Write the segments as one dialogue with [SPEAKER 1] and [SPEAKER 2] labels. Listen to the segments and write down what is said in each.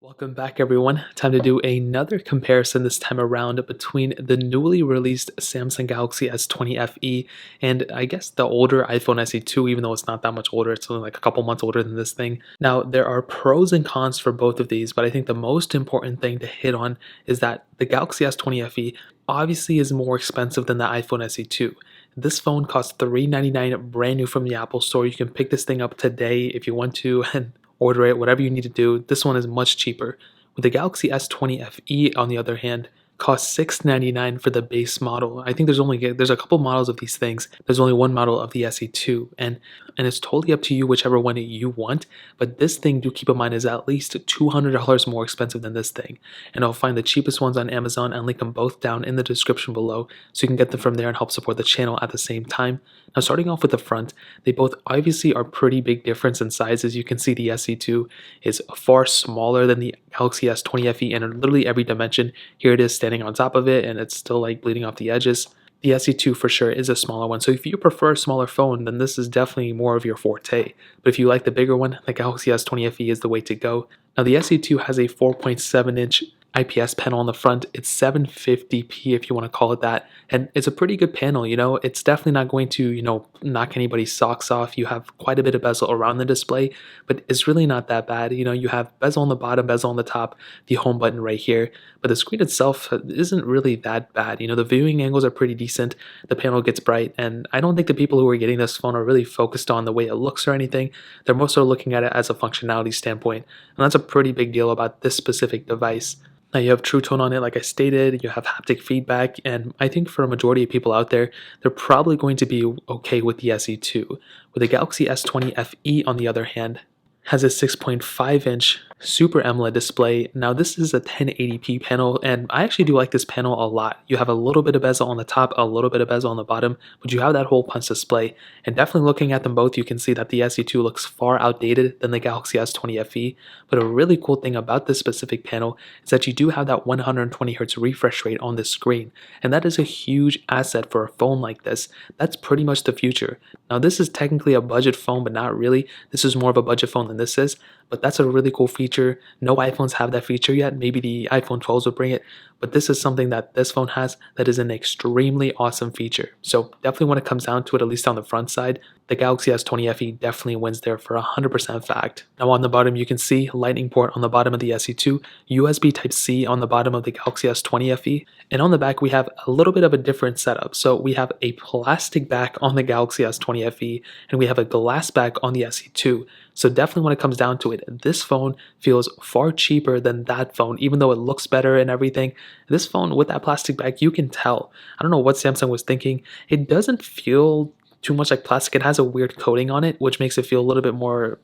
[SPEAKER 1] Welcome back, everyone. Time to do another comparison this time around between the newly released Samsung Galaxy S20 FE and I guess the older iPhone SE2, even though it's not that much older. It's only like a couple months older than this thing. Now, there are pros and cons for both of these, but I think the most important thing to hit on is that the Galaxy S20 FE obviously is more expensive than the iPhone SE2. This phone costs $399 brand new from the Apple Store. You can pick this thing up today if you want to, and order it, whatever you need to do. This one is much cheaper. With the Galaxy S20 FE, on the other hand, costs $699 for the base model. I think there's a couple models of these things. There's only one model of the SE2, and it's totally up to you whichever one you want. But this thing, do keep in mind, is at least $200 more expensive than this thing. And I'll find the cheapest ones on Amazon and link them both down in the description below, so you can get them from there and help support the channel at the same time. Now, starting off with the front, they both obviously are pretty big difference in size. As you can see, the SE2 is far smaller than the Galaxy S20 FE in literally every dimension. Here it is standing on top of it, and it's still like bleeding off the edges. The SE2 for sure is a smaller one, so if you prefer a smaller phone, then this is definitely more of your forte. But if you like the bigger one, the Galaxy S20 FE is the way to go. Now, the SE2 has a 4.7-inch IPS panel on the front. It's 750p if you want to call it that, and it's a pretty good panel. It's definitely not going to knock anybody's socks off. You have quite a bit of bezel around the display, but it's really not that bad. You have bezel on the bottom, bezel on the top, the home button right here, but the screen itself isn't really that bad. The viewing angles are pretty decent, the panel gets bright, and I don't think the people who are getting this phone are really focused on the way it looks or anything. They're more so looking at it as a functionality standpoint, and that's a pretty big deal about this specific device. Now, you have True Tone on it, like I stated, you have haptic feedback, and I think for a majority of people out there, they're probably going to be okay with the SE2. With the Galaxy S20 FE, on the other hand, has a 6.5-inch Super AMOLED display. Now, this is a 1080p panel, and I actually do like this panel a lot. You have a little bit of bezel on the top, a little bit of bezel on the bottom, but you have that whole punch display. And definitely looking at them both, you can see that the SE2 looks far outdated than the Galaxy S20 FE. But a really cool thing about this specific panel is that you do have that 120Hz refresh rate on the screen, and that is a huge asset for a phone like this. That's pretty much the future. Now, this is technically a budget phone, but not really. This is more of a budget phone than this is, but that's a really cool feature. No iPhones have that feature yet. Maybe the iPhone 12s will bring it, but this is something that this phone has that is an extremely awesome feature. So definitely when it comes down to it, at least on the front side, the Galaxy S20 FE definitely wins there for 100% fact. Now, on the bottom, you can see lightning port on the bottom of the SE2, USB Type-C on the bottom of the Galaxy S20 FE, and on the back we have a little bit of a different setup. So we have a plastic back on the Galaxy S20 FE, and we have a glass back on the SE2. So definitely when it comes down to it, this phone feels far cheaper than that phone, even though it looks better and everything. This phone with that plastic back, you can tell. I don't know what Samsung was thinking. It doesn't feel too much like plastic. It has a weird coating on it, which makes it feel a little bit more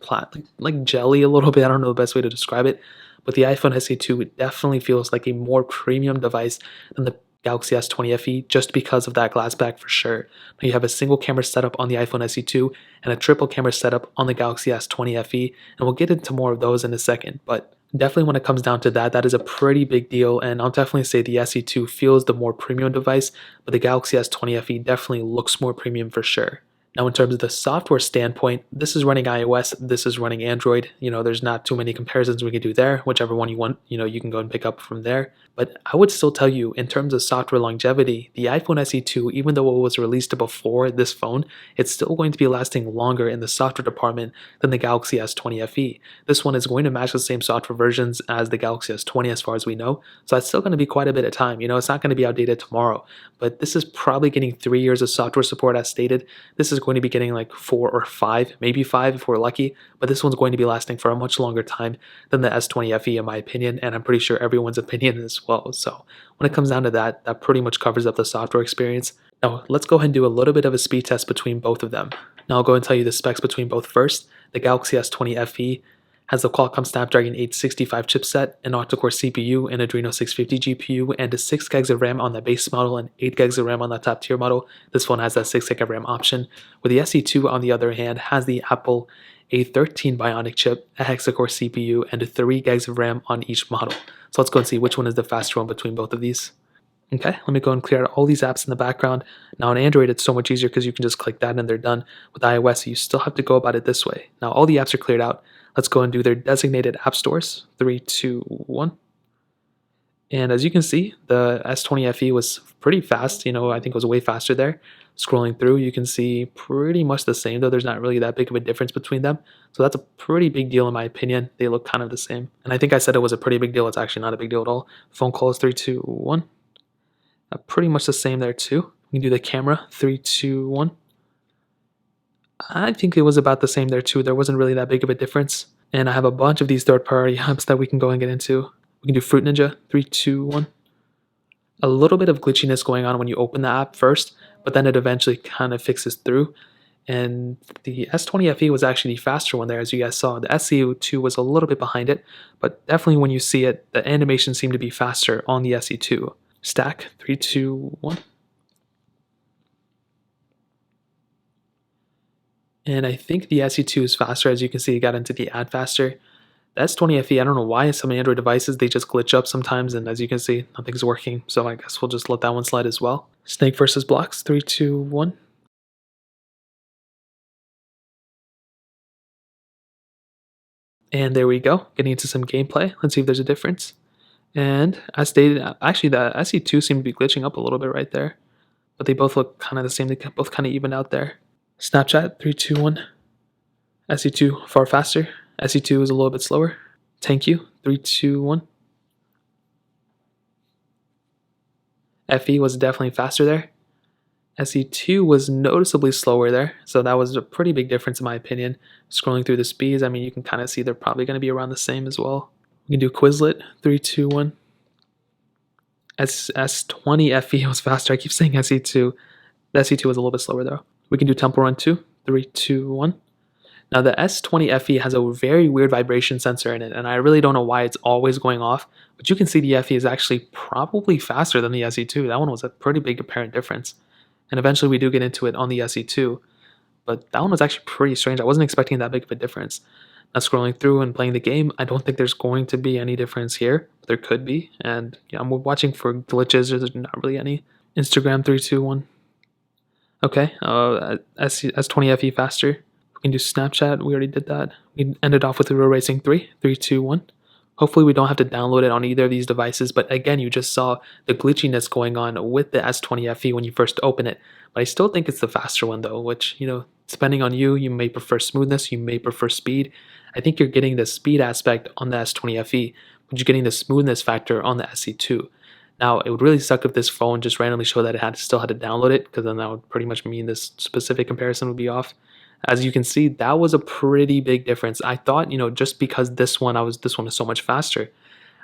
[SPEAKER 1] like jelly a little bit. I don't know the best way to describe it. But the iPhone SE2, it definitely feels like a more premium device than the Galaxy S20 FE, just because of that glass back for sure. Now, you have a single camera setup on the iPhone SE2 and a triple camera setup on the Galaxy S20 FE, and we'll get into more of those in a second. But definitely when it comes down to that, that is a pretty big deal, and I'll definitely say the SE2 feels the more premium device, but the Galaxy S20 FE definitely looks more premium for sure. Now, in terms of the software standpoint, this is running iOS, this is running Android. There's not too many comparisons we can do there. Whichever one you want, you can go and pick up from there. But I would still tell you, in terms of software longevity, the iPhone SE2, even though it was released before this phone, it's still going to be lasting longer in the software department than the Galaxy S20 FE. This one is going to match the same software versions as the Galaxy S20 as far as we know, so that's still going to be quite a bit of time. It's not going to be outdated tomorrow, but this is probably getting 3 years of software support as stated. This is going to be getting like 4 or 5, maybe 5 if we're lucky, but this one's going to be lasting for a much longer time than the S20 FE in my opinion, and I'm pretty sure everyone's opinion as well. So when it comes down to that, that pretty much covers up the software experience. Now, let's go ahead and do a little bit of a speed test between both of them. Now, I'll go and tell you the specs between both first. The Galaxy S20 FE has the Qualcomm Snapdragon 865 chipset, an octa-core CPU, an Adreno 650 GPU, and a 6 gigs of RAM on the base model and 8 gigs of RAM on the top tier model. This phone has that 6 gig of RAM option. With the SE2, on the other hand, has the Apple A13 Bionic chip, a hexa-core CPU, and 3 gigs of RAM on each model. So let's go and see which one is the faster one between both of these. Okay, let me go and clear out all these apps in the background. Now on Android, it's so much easier because you can just click that and they're done. With iOS, you still have to go about it this way. Now all the apps are cleared out. Let's go and do their designated app stores. 3, 2, 1. And as you can see, the S20 FE was pretty fast. I think it was way faster there. Scrolling through, you can see pretty much the same, though there's not really that big of a difference between them. So that's a pretty big deal in my opinion. They look kind of the same. And I think I said it was a pretty big deal. It's actually not a big deal at all. Phone calls, 3, 2, 1. Pretty much the same there too. We can do the camera, 3, 2, 1. I think it was about the same there too. There wasn't really that big of a difference. And I have a bunch of these third-party apps that we can go and get into. We can do Fruit Ninja, 3, 2, 1. A little bit of glitchiness going on when you open the app first, but then it eventually kind of fixes through. And the S20 FE was actually the faster one there, as you guys saw. The SE2 was a little bit behind it, but definitely when you see it, the animation seemed to be faster on the SE2. Stack, 3, 2, 1. And I think the SE2 is faster. As you can see, it got into the ad faster. The S20 FE, I don't know why some Android devices, they just glitch up sometimes, and as you can see, nothing's working. So I guess we'll just let that one slide as well. Snake versus blocks, 3, 2, 1. And there we go, getting into some gameplay. Let's see if there's a difference. And as stated, actually the SE2 seemed to be glitching up a little bit right there. But they both look kind of the same, they both kind of even out there. Snapchat, 3, 2, 1. SE2 far faster. SE2 is a little bit slower. Thank you, 3, 2, 1. FE was definitely faster there. SE2 was noticeably slower there, so that was a pretty big difference in my opinion. Scrolling through the speeds, I mean, you can kind of see they're probably going to be around the same as well. We can do Quizlet, 3, 2, 1. S20 FE was faster. I keep saying SE2. The SE2 was a little bit slower though. We can do Temple Run 2, 3, 2, 1. Now the S20 FE has a very weird vibration sensor in it, and I really don't know why it's always going off, but you can see the FE is actually probably faster than the SE2. That one was a pretty big apparent difference. And eventually we do get into it on the SE2, but that one was actually pretty strange. I wasn't expecting that big of a difference. Now scrolling through and playing the game, I don't think there's going to be any difference here, but there could be, and yeah, I'm watching for glitches. There's not really any. Instagram, 3, 2, 1. Okay, S20 FE faster. We can do Snapchat. We already did that. We ended off with Real Racing 3, 3, 2, 1. Hopefully we don't have to download it on either of these devices, but again, you just saw the glitchiness going on with the S20 FE when you first open it. But I still think it's the faster one though, which, depending on you, you may prefer smoothness, you may prefer speed. I think you're getting the speed aspect on the S20 FE, but you're getting the smoothness factor on the SE2. Now, it would really suck if this phone just randomly showed that it still had to download it, because then that would pretty much mean this specific comparison would be off. As you can see, that was a pretty big difference. I thought, just because this one is so much faster,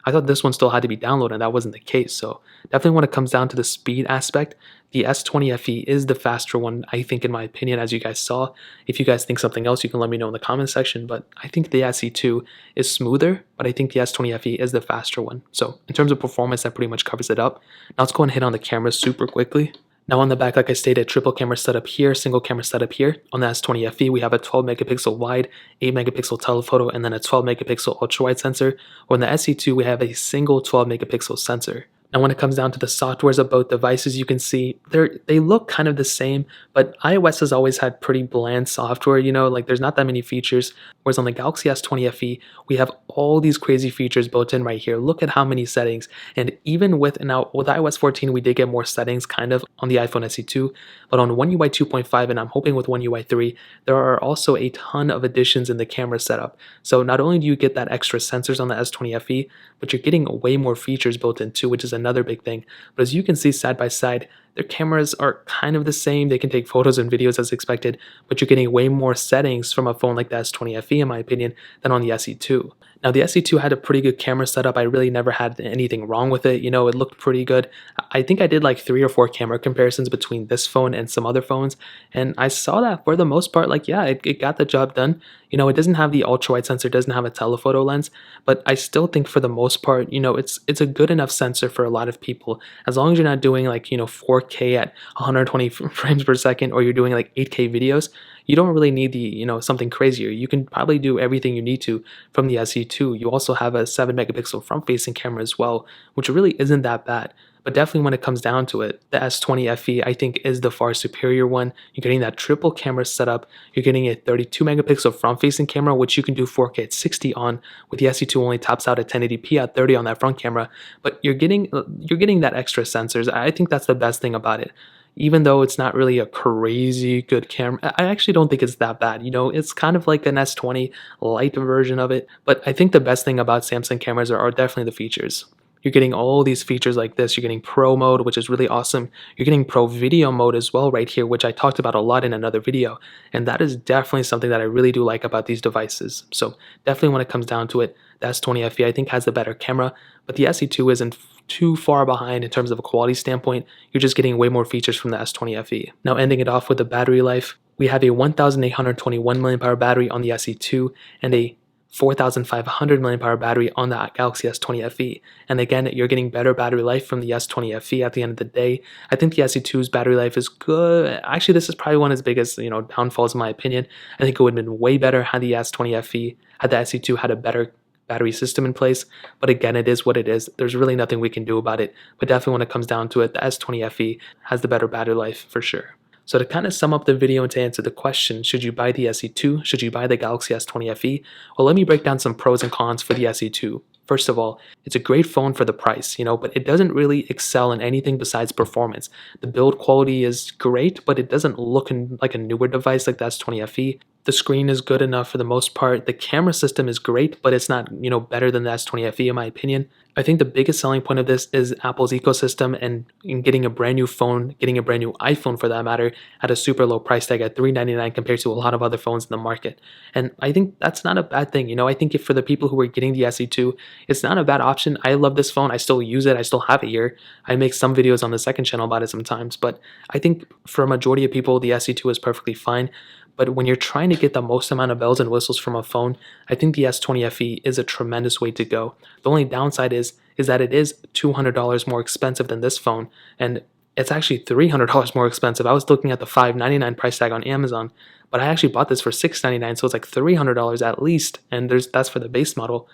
[SPEAKER 1] I thought this one still had to be downloaded, and that wasn't the case. So definitely when it comes down to the speed aspect, the S20 FE is the faster one, I think, in my opinion, as you guys saw. If you guys think something else, you can let me know in the comment section, but I think the SE2 is smoother, but I think the S20 FE is the faster one. So in terms of performance, that pretty much covers it up. Now let's go and hit on the cameras super quickly. Now on the back, like I stated, triple camera setup here, single camera setup here. On the S20 FE, we have a 12 megapixel wide, 8 megapixel telephoto, and then a 12 megapixel ultra wide sensor. On the SE2, we have a single 12 megapixel sensor. Now when it comes down to the softwares of both devices, you can see they look kind of the same, but iOS has always had pretty bland software, like there's not that many features. Whereas on the Galaxy S20 FE, we have all these crazy features built in right here. Look at how many settings. And even with iOS 14, we did get more settings kind of on the iPhone SE2, but on One UI 2.5, and I'm hoping with One UI 3, there are also a ton of additions in the camera setup. So not only do you get that extra sensors on the S20 FE, but you're getting way more features built in too, which is another big thing. But as you can see side by side, their cameras are kind of the same. They can take photos and videos as expected, but you're getting way more settings from a phone like the S20 FE, in my opinion, than on the SE2. Now, the SE2 had a pretty good camera setup. I really never had anything wrong with it. It looked pretty good. I think I did like 3 or 4 camera comparisons between this phone and some other phones, and I saw that for the most part, it got the job done. It doesn't have the ultra-wide sensor, doesn't have a telephoto lens, but I still think for the most part, it's a good enough sensor for a lot of people. As long as you're not doing 4K at 120 frames per second, or you're doing 8K videos, you don't really need the, something crazier. You can probably do everything you need to from the SE2. You also have a 7 megapixel front facing camera as well, which really isn't that bad. But definitely when it comes down to it, the S20 FE I think is the far superior one. You're getting that triple camera setup. You're getting a 32 megapixel front-facing camera, which you can do 4K at 60 on. With the SE2 only tops out at 1080p at 30 on that front camera, but you're getting that extra sensors. I think that's the best thing about it. Even though it's not really a crazy good camera, I actually don't think it's that bad. It's kind of like an S20 light version of it. But I think the best thing about Samsung cameras are definitely the features. You're getting all these features like this. You're getting Pro mode, which is really awesome. You're getting Pro video mode as well right here, which I talked about a lot in another video. And that is definitely something that I really do like about these devices. So definitely when it comes down to it, the S20 FE I think has the better camera, but the SE2 isn't too far behind in terms of a quality standpoint. You're just getting way more features from the S20 FE. Now ending it off with the battery life, we have a 1821 mAh battery on the SE2 and a 4500 mAh battery on the Galaxy S20 FE. And again, you're getting better battery life from the S20 FE at the end of the day. I think the SE2's battery life is good. Actually, this is probably one of its biggest, downfalls in my opinion. I think it would have been way better had the S20 FE, had the SE2 had a better battery system in place. But again, it is what it is. There's really nothing we can do about it. But definitely when it comes down to it, the S20 FE has the better battery life for sure. So to kind of sum up the video and to answer the question, should you buy the SE2? Should you buy the Galaxy S20 FE? Well, let me break down some pros and cons for the SE2. First of all, it's a great phone for the price, but it doesn't really excel in anything besides performance. The build quality is great, but it doesn't look like a newer device like the S20 FE. The screen is good enough for the most part. The camera system is great, but it's not, better than the S20 FE in my opinion. I think the biggest selling point of this is Apple's ecosystem and in getting a brand new phone, getting a brand new iPhone for that matter, at a super low price tag at $399 compared to a lot of other phones in the market. And I think that's not a bad thing. I think if for the people who are getting the SE2, it's not a bad option. I love this phone. I still use it. I still have it here. I make some videos on the second channel about it sometimes, but I think for a majority of people, the SE2 is perfectly fine. But when you're trying to get the most amount of bells and whistles from a phone, I think the S20 FE is a tremendous way to go. The only downside is that it is $200 more expensive than this phone, and it's actually $300 more expensive. I was looking at the $599 price tag on Amazon, but I actually bought this for $699, so it's like $300 at least, and that's for the base model.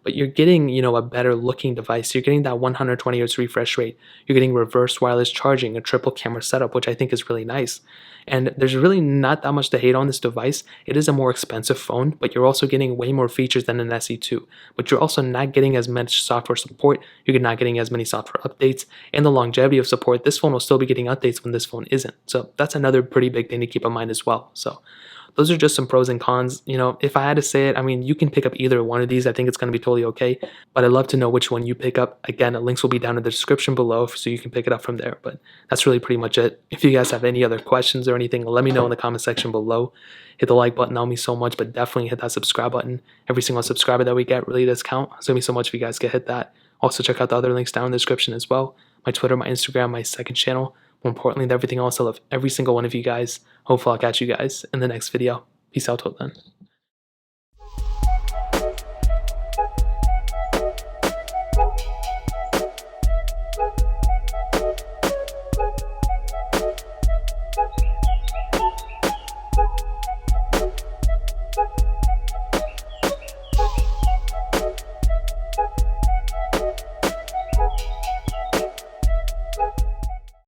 [SPEAKER 1] But you're getting, a better looking device. You're getting that 120 Hz refresh rate. You're getting reverse wireless charging, a triple camera setup, which I think is really nice. And there's really not that much to hate on this device. It is a more expensive phone, but you're also getting way more features than an SE2. But you're also not getting as much software support. You're not getting as many software updates. And the longevity of support, this phone will still be getting updates when this phone isn't. So that's another pretty big thing to keep in mind as well. So those are just some pros and cons. If I had to say it, you can pick up either one of these. I think it's going to be totally okay. But I'd love to know which one you pick up. Again, the links will be down in the description below so you can pick it up from there. But that's really pretty much it. If you guys have any other questions or anything, let me know in the comment section below. Hit the like button, that'll mean so much, but definitely hit that subscribe button. Every single subscriber that we get really does count. So it'll mean so much if you guys could hit that. Also, check out the other links down in the description as well. My Twitter, my Instagram, my second channel. More importantly than everything else, I love every single one of you guys. Hopefully I'll catch you guys in the next video. Peace out till then.